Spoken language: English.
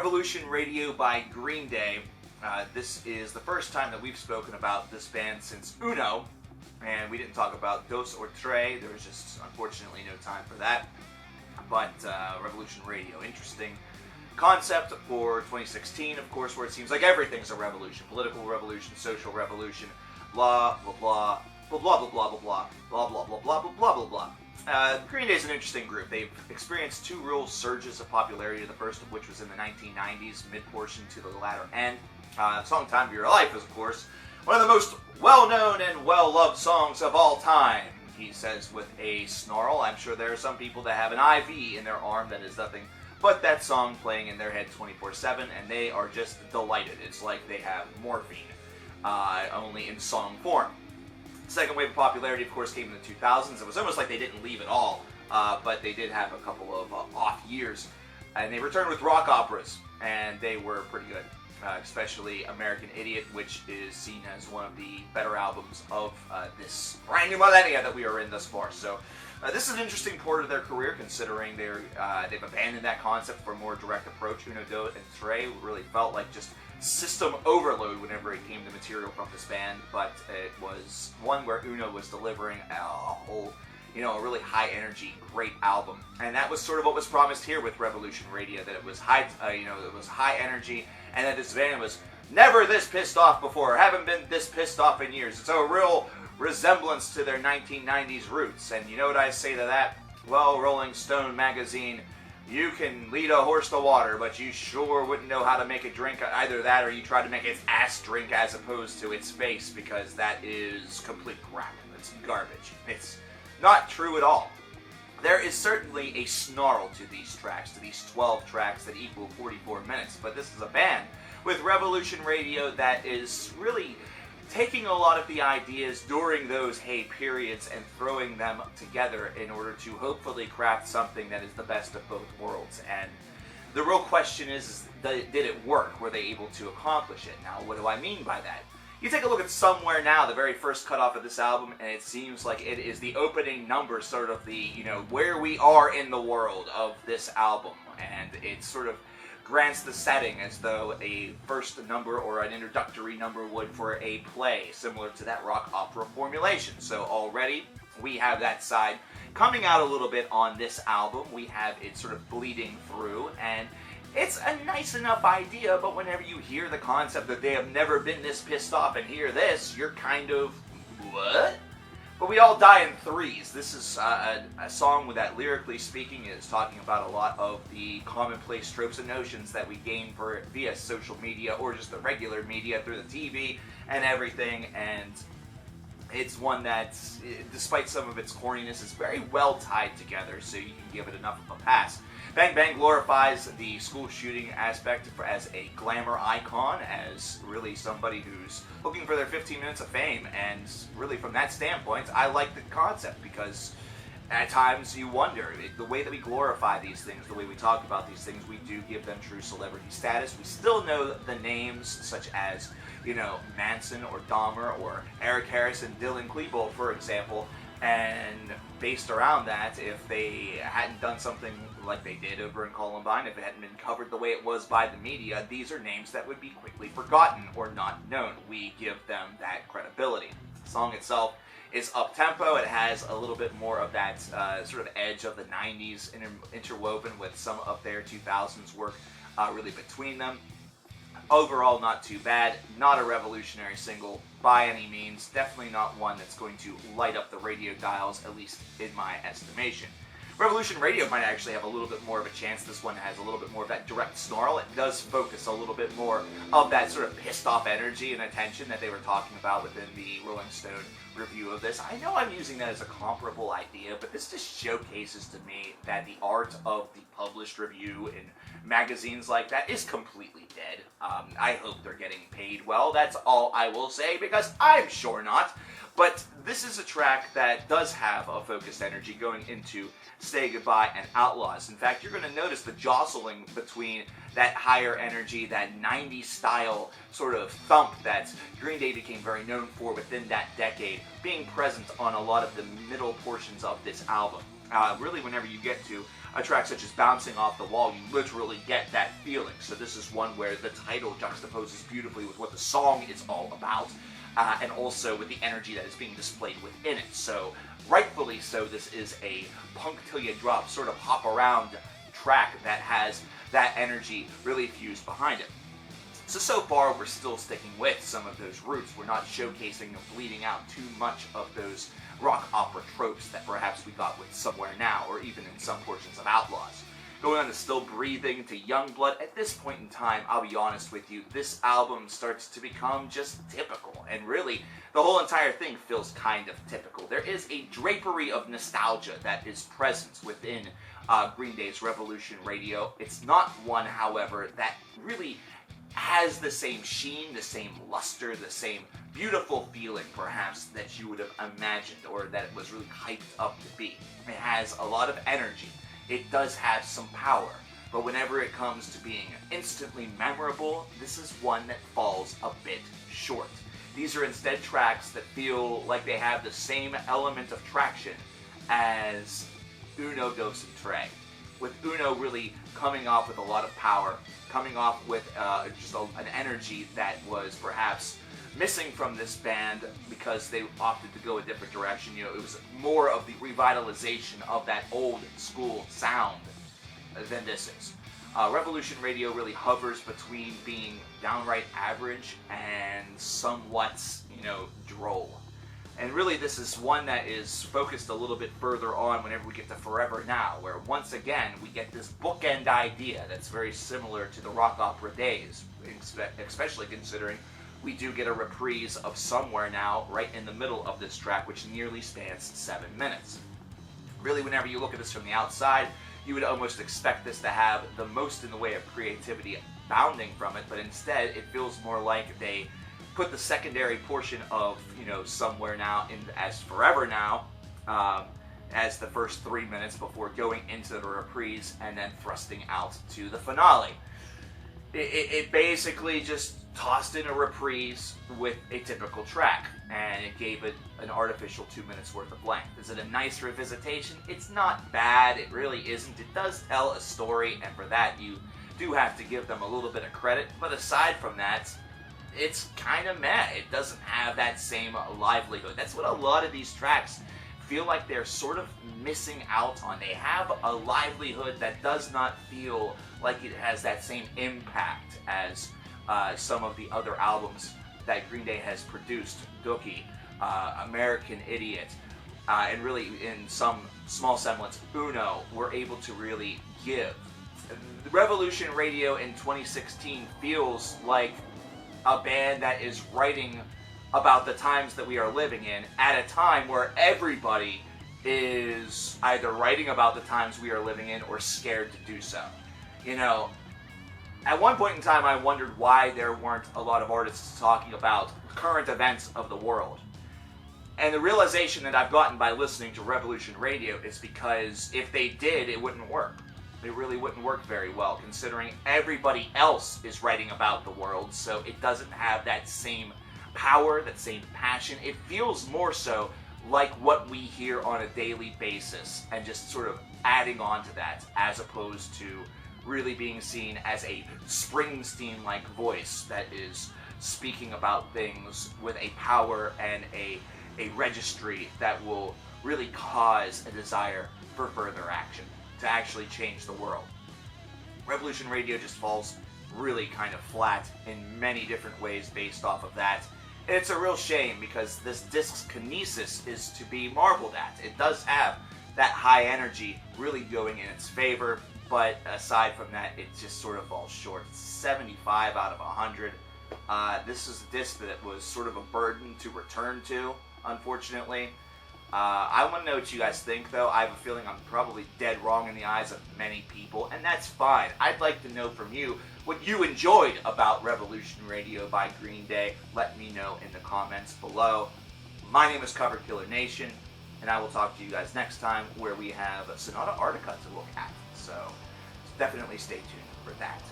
Revolution Radio by Green Day. This is the first time that we've spoken about this band since Uno, and we didn't talk about Dos or Tre. There was just, unfortunately, no time for that. But Revolution Radio, interesting concept for 2016, of course, where it seems like everything's a revolution. Political revolution, social revolution, blah, blah, blah, blah, blah, blah, blah, blah, blah, blah, blah, blah, blah, blah, blah, blah. Green Day is an interesting group. They've experienced two real surges of popularity, the first of which was in the 1990s, mid-portion to the latter end. The song Time of Your Life is, of course, one of the most well-known and well-loved songs of all time, he says with a snarl. I'm sure there are some people that have an IV in their arm that is nothing but that song playing in their head 24/7, and they are just delighted. It's like they have morphine, only in song form. Second wave of popularity, of course, came in the 2000s. It was almost like they didn't leave at all, but they did have a couple of off years. And they returned with rock operas, and they were pretty good, especially American Idiot, which is seen as one of the better albums of this brand new millennia that we are in thus far. So this is an interesting part of their career, considering they've abandoned that concept for a more direct approach. Uno, Dos, and Tre really felt like just system overload whenever it came to material from this band, but it was one where Uno was delivering a whole, a really high energy, great album, and that was sort of what was promised here with Revolution Radio, that it was high, it was high energy, and that this band was never this pissed off before, haven't been this pissed off in years. It's a real resemblance to their 1990s roots, and you know what I say to that? Well, Rolling Stone magazine, you can lead a horse to water, but you sure wouldn't know how to make it drink. Either that or you try to make its ass drink as opposed to its face, because that is complete crap. It's garbage. It's not true at all. There is certainly a snarl to these tracks, to these 12 tracks that equal 44 minutes, but this is a band with Revolution Radio that is really taking a lot of the ideas during those periods and throwing them together in order to hopefully craft something that is the best of both worlds. And the real question is did it work? Were they able to accomplish it? Now, what do I mean by that? You take a look at Somewhere Now, the very first cutoff of this album, and it seems like it is the opening number, sort of the, where we are in the world of this album. And it sort of grants the setting as though a first number or an introductory number would for a play, similar to that rock opera formulation. So already we have that side coming out a little bit on this album. We have it sort of bleeding through, and it's a nice enough idea, but whenever you hear the concept that they have never been this pissed off and hear this, you're kind of, what? But we all die in threes. This is a song that, lyrically speaking, is talking about a lot of the commonplace tropes and notions that we gain via social media or just the regular media through the TV and everything. And it's one that, despite some of its corniness, is very well tied together, so you can give it enough of a pass. Bang Bang glorifies the school shooting aspect as a glamour icon, as really somebody who's looking for their 15 minutes of fame, and really from that standpoint, I like the concept, because at times you wonder, the way that we glorify these things, the way we talk about these things, we do give them true celebrity status. We still know the names, such as, Manson or Dahmer or Eric Harris and Dylan Klebold, for example, and based around that, if they hadn't done something like they did over in Columbine, if it hadn't been covered the way it was by the media, these are names that would be quickly forgotten or not known. We give them that credibility. The song itself is up-tempo. It has a little bit more of that sort of edge of the 90s interwoven with some of their 2000s work really between them. Overall, not too bad. Not a revolutionary single by any means. Definitely not one that's going to light up the radio dials, at least in my estimation. Revolution Radio might actually have a little bit more of a chance. This one has a little bit more of that direct snarl. It does focus a little bit more of that sort of pissed off energy and attention that they were talking about within the Rolling Stone review of this. I know I'm using that as a comparable idea, but this just showcases to me that the art of the published review in magazines like that is completely dead. I hope they're getting paid well. That's all I will say, because I'm sure not. But this is a track that does have a focused energy going into Say Goodbye and Outlaws. In fact, you're going to notice the jostling between that higher energy, that 90s style sort of thump that Green Day became very known for within that decade, being present on a lot of the middle portions of this album. Really, whenever you get to a track such as Bouncing Off the Wall, you literally get that feeling. So this is one where the title juxtaposes beautifully with what the song is all about, and also with the energy that is being displayed within it. So rightfully so, this is a punk till you drop, sort of hop around track that has that energy really fused behind it. So far we're still sticking with some of those roots. We're not showcasing or bleeding out too much of those rock opera tropes that perhaps we got with Somewhere Now, or even in some portions of Outlaws. Going on to Still Breathing, to Youngblood, at this point in time, I'll be honest with you, this album starts to become just typical, and really, the whole entire thing feels kind of typical. There is a drapery of nostalgia that is present within Green Day's Revolution Radio. It's not one, however, that really has the same sheen, the same luster, the same beautiful feeling, perhaps, that you would have imagined, or that it was really hyped up to be. It has a lot of energy. It does have some power, but whenever it comes to being instantly memorable, this is one that falls a bit short. These are instead tracks that feel like they have the same element of traction as Uno, Dos, and Tre, with Uno really coming off with a lot of power, coming off with just an energy that was perhaps missing from this band because they opted to go a different direction. You know, it was more of the revitalization of that old school sound than this is. Revolution Radio really hovers between being downright average and somewhat, droll. And really, this is one that is focused a little bit further on whenever we get to Forever Now, where once again we get this bookend idea that's very similar to the rock opera days, especially considering we do get a reprise of Somewhere Now right in the middle of this track, which nearly spans 7 minutes. Really, whenever you look at this from the outside, you would almost expect this to have the most in the way of creativity bounding from it, but instead it feels more like they put the secondary portion of, Somewhere Now in as Forever Now, as the first 3 minutes before going into the reprise and then thrusting out to the finale. It basically just tossed in a reprise with a typical track, and it gave it an artificial 2 minutes worth of length. Is it a nice revisitation? It's not bad, it really isn't. It does tell a story, and for that you do have to give them a little bit of credit, but aside from that, it's kind of meh. It doesn't have that same livelihood. That's what a lot of these tracks feel like they're sort of missing out on. They have a livelihood that does not feel like it has that same impact as some of the other albums that Green Day has produced. Dookie, American Idiot, and really in some small semblance Uno, were able to really give. The Revolution Radio in 2016 feels like a band that is writing about the times that we are living in at a time where everybody is either writing about the times we are living in or scared to do so. At one point in time I wondered why there weren't a lot of artists talking about current events of the world. And the realization that I've gotten by listening to Revolution Radio is because if they did, it wouldn't work. It really wouldn't work very well, considering everybody else is writing about the world, so it doesn't have that same power, that same passion. It feels more so like what we hear on a daily basis, and just sort of adding on to that, as opposed to really being seen as a Springsteen-like voice that is speaking about things with a power and a registry that will really cause a desire for further action, to actually change the world. Revolution Radio just falls really kind of flat in many different ways based off of that. And it's a real shame, because this disc's kinesis is to be marveled at. It does have that high energy really going in its favor, but aside from that, it just sort of falls short. 75 out of 100. This is a disc that was sort of a burden to return to, unfortunately. I want to know what you guys think, though. I have a feeling I'm probably dead wrong in the eyes of many people, and that's fine. I'd like to know from you what you enjoyed about Revolution Radio by Green Day. Let me know in the comments below. My name is coverkillernation, and I will talk to you guys next time, where we have Sonata Arctica to look at. So definitely stay tuned for that.